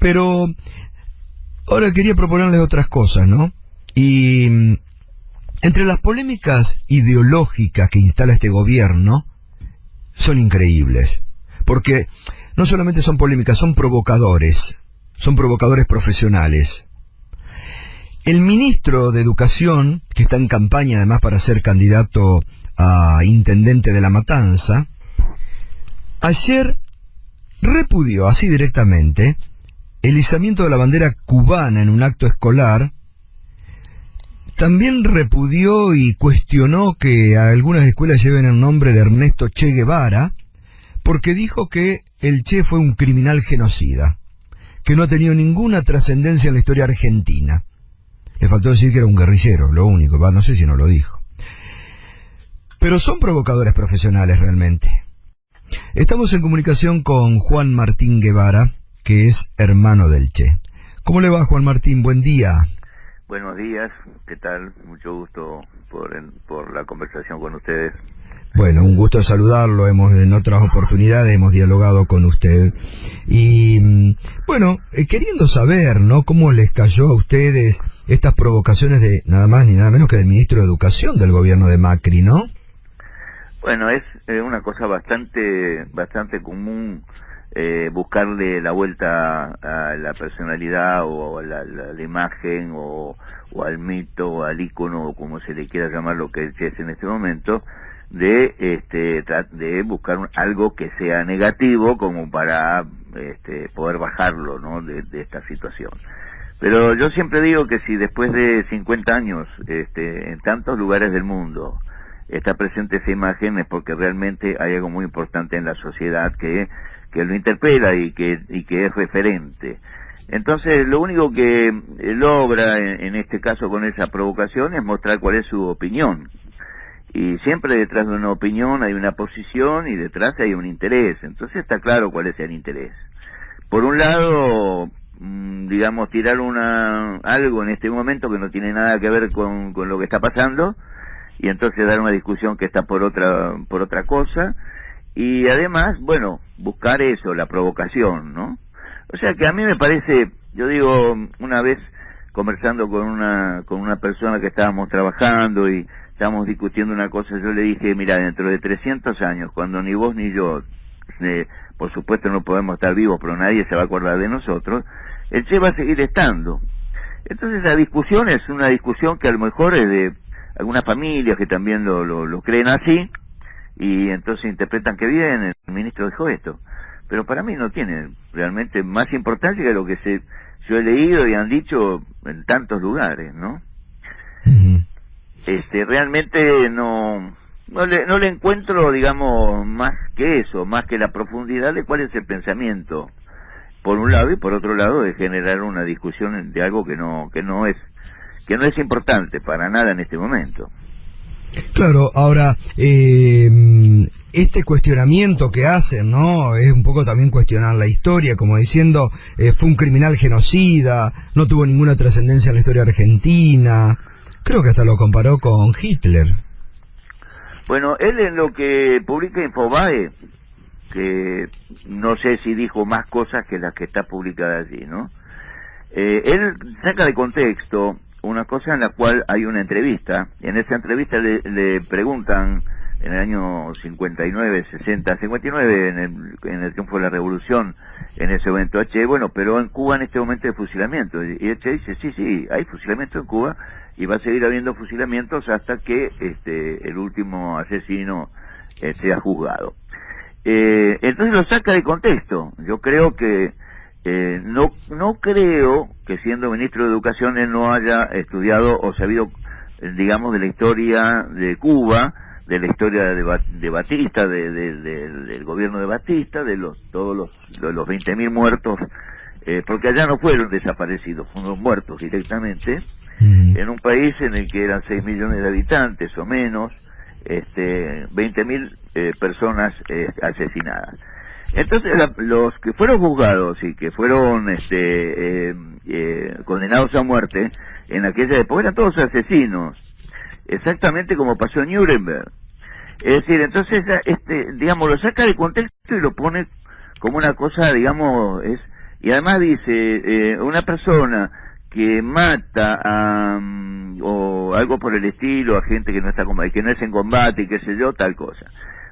Pero ahora quería proponerles otras cosas, ¿no? Y entre las polémicas ideológicas que instala este gobierno, son increíbles. Porque no solamente son polémicas, son provocadores profesionales. El ministro de Educación, que está en campaña además para ser candidato a intendente de La Matanza, ayer repudió así directamente el izamiento de la bandera cubana en un acto escolar. También repudió y cuestionó que algunas escuelas lleven el nombre de Ernesto Che Guevara, porque dijo que el Che fue un criminal genocida, que no ha tenido ninguna trascendencia en la historia argentina. Le faltó decir que era un guerrillero, lo único, no sé si no lo dijo. Pero son provocadores profesionales realmente. Estamos en comunicación con Juan Martín Guevara, que es hermano del Che. ¿Cómo le va, Juan Martín? Buen día. Buenos días, ¿qué tal? Mucho gusto por la conversación con ustedes. Bueno, un gusto saludarlo. En otras oportunidades hemos dialogado con usted. Y bueno, queriendo saber, ¿no?, cómo les cayó a ustedes estas provocaciones de nada más ni nada menos que del ministro de Educación del gobierno de Macri, ¿no? Bueno, es una cosa bastante común buscarle la vuelta a la personalidad o a la imagen o al mito o al ícono, o como se le quiera llamar lo que es en este momento, de buscar algo que sea negativo como para poder bajarlo, ¿no?, de esta situación. Pero yo siempre digo que si después de 50 años en tantos lugares del mundo está presente esa imagen, es porque realmente hay algo muy importante en la sociedad que lo interpela y que es referente. Entonces, lo único que logra en este caso con esa provocación es mostrar cuál es su opinión. Y siempre detrás de una opinión hay una posición y detrás hay un interés. Entonces está claro cuál es el interés. Por un lado, digamos, tirar algo en este momento que no tiene nada que ver con lo que está pasando, y entonces dar una discusión que está por otra cosa, y además, bueno, buscar eso, la provocación, ¿no? O sea que a mí me parece, yo digo, una vez conversando con una persona que estábamos trabajando y estábamos discutiendo una cosa, yo le dije, mira, dentro de 300 años, cuando ni vos ni yo, por supuesto no podemos estar vivos, pero nadie se va a acordar de nosotros, el Che va a seguir estando. Entonces la discusión es una discusión que a lo mejor es de algunas familias que también lo creen así, y entonces interpretan que bien, el ministro dijo esto. Pero para mí no tiene realmente más importancia que lo que yo he leído y han dicho en tantos lugares, ¿no? Uh-huh. Realmente no le encuentro, digamos, más que eso, más que la profundidad de cuál es el pensamiento, por un lado, y por otro lado de generar una discusión de algo que no es importante para nada en este momento. Claro, ahora, este cuestionamiento que hacen, ¿no?, es un poco también cuestionar la historia, como diciendo, fue un criminal genocida, no tuvo ninguna trascendencia en la historia argentina. Creo que hasta lo comparó con Hitler. Bueno, él en lo que publica Infobae, que no sé si dijo más cosas que las que está publicada allí, ¿no? Él saca de contexto una cosa en la cual hay una entrevista, y en esa entrevista le preguntan, en el año 59, 60, 59, en el triunfo de la revolución, en ese momento a Che, bueno, pero en Cuba en este momento hay fusilamiento, y el Che dice, sí, hay fusilamiento en Cuba, y va a seguir habiendo fusilamientos hasta que el último asesino sea juzgado. Entonces lo saca de contexto. Yo creo que no creo que siendo ministro de Educación él no haya estudiado o sabido, digamos, de la historia de Cuba, de la historia de Batista, del gobierno de Batista, de todos los 20.000 muertos, porque allá no fueron desaparecidos, fueron muertos directamente, en un país en el que eran 6 millones de habitantes o menos, 20.000 personas asesinadas. Entonces los que fueron juzgados y que fueron condenados a muerte en aquella época eran todos asesinos, exactamente como pasó en Nuremberg. Es decir, entonces digamos, lo saca de contexto y lo pone como una cosa, digamos, Y además dice, una persona que mata o algo por el estilo a gente que no está que no es en combate y qué sé yo, tal cosa.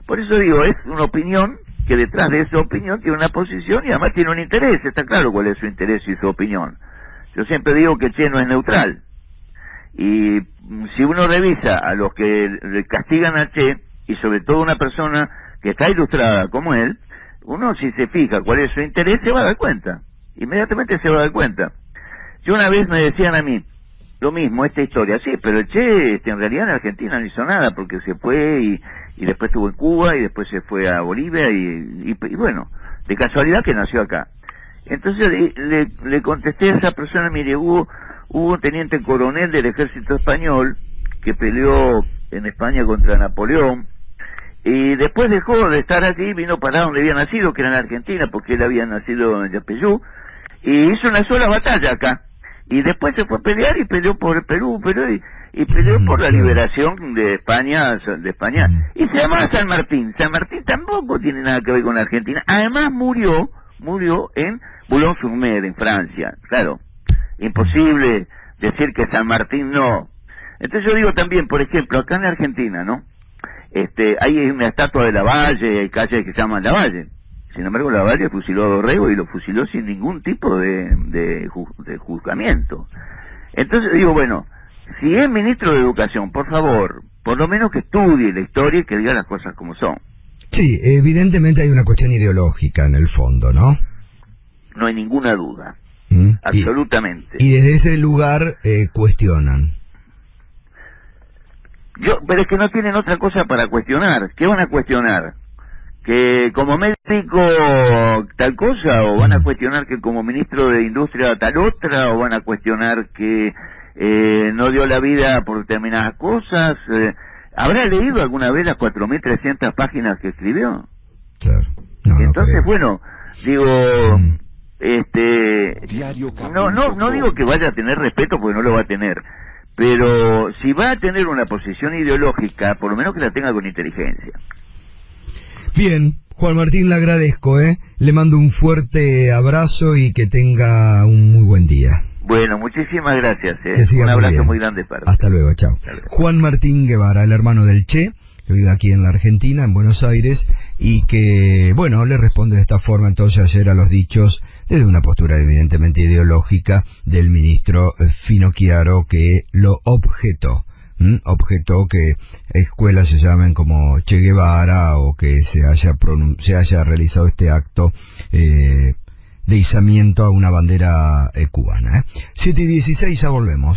Por eso digo, es una opinión que detrás de esa opinión tiene una posición y además tiene un interés. Está claro cuál es su interés y su opinión. Yo siempre digo que Che no es neutral. Y si uno revisa a los que le castigan a Che, y sobre todo una persona que está ilustrada como él, uno si se fija cuál es su interés se va a dar cuenta. Inmediatamente se va a dar cuenta. Yo una vez me decían a mí, lo mismo, esta historia, sí, pero el Che en realidad en Argentina no hizo nada, porque se fue y después estuvo en Cuba y después se fue a Bolivia y bueno, de casualidad que nació acá. Entonces le contesté a esa persona, mire, hubo un teniente coronel del ejército español que peleó en España contra Napoleón y después dejó de estar aquí, vino para donde había nacido, que era en Argentina, porque él había nacido en Yapeyú, y hizo una sola batalla acá. Y después se fue a pelear y peleó por el Perú, y peleó por la liberación de España, y se llama San Martín. San Martín tampoco tiene nada que ver con Argentina. Además murió en Boulogne-sur-Mer, en Francia. Claro, imposible decir que San Martín no. Entonces yo digo también, por ejemplo, acá en Argentina, ¿no? Hay una estatua de Lavalle, hay calles que se llaman Lavalle. Sin embargo, Lavalle fusiló a Dorrego y lo fusiló sin ningún tipo de juzgamiento. Entonces digo, bueno, si es ministro de Educación, por favor, por lo menos que estudie la historia y que diga las cosas como son. Sí, evidentemente hay una cuestión ideológica en el fondo, ¿no? No hay ninguna duda. Absolutamente. Y desde ese lugar cuestionan. Pero es que no tienen otra cosa para cuestionar. ¿Qué van a cuestionar? ¿Que como médico tal cosa? ¿O van a cuestionar que como ministro de Industria tal otra? ¿O van a cuestionar que no dio la vida por determinadas cosas? ¿Habrá leído alguna vez las 4.300 páginas que escribió? Claro. Entonces, bueno, digo... no digo que vaya a tener respeto, porque no lo va a tener, pero si va a tener una posición ideológica, por lo menos que la tenga con inteligencia. Bien, Juan Martín, le agradezco, le mando un fuerte abrazo y que tenga un muy buen día. Bueno, muchísimas gracias, un abrazo muy grande para usted. Hasta luego, chao. Juan Martín Guevara, el hermano del Che, que vive aquí en la Argentina, en Buenos Aires, y que, bueno, le responde de esta forma entonces ayer a los dichos, desde una postura evidentemente ideológica, del ministro Finocchiaro, que lo objetó. Objetó que escuelas se llamen como Che Guevara o que se haya realizado este acto de izamiento a una bandera cubana. 7:16, ya volvemos.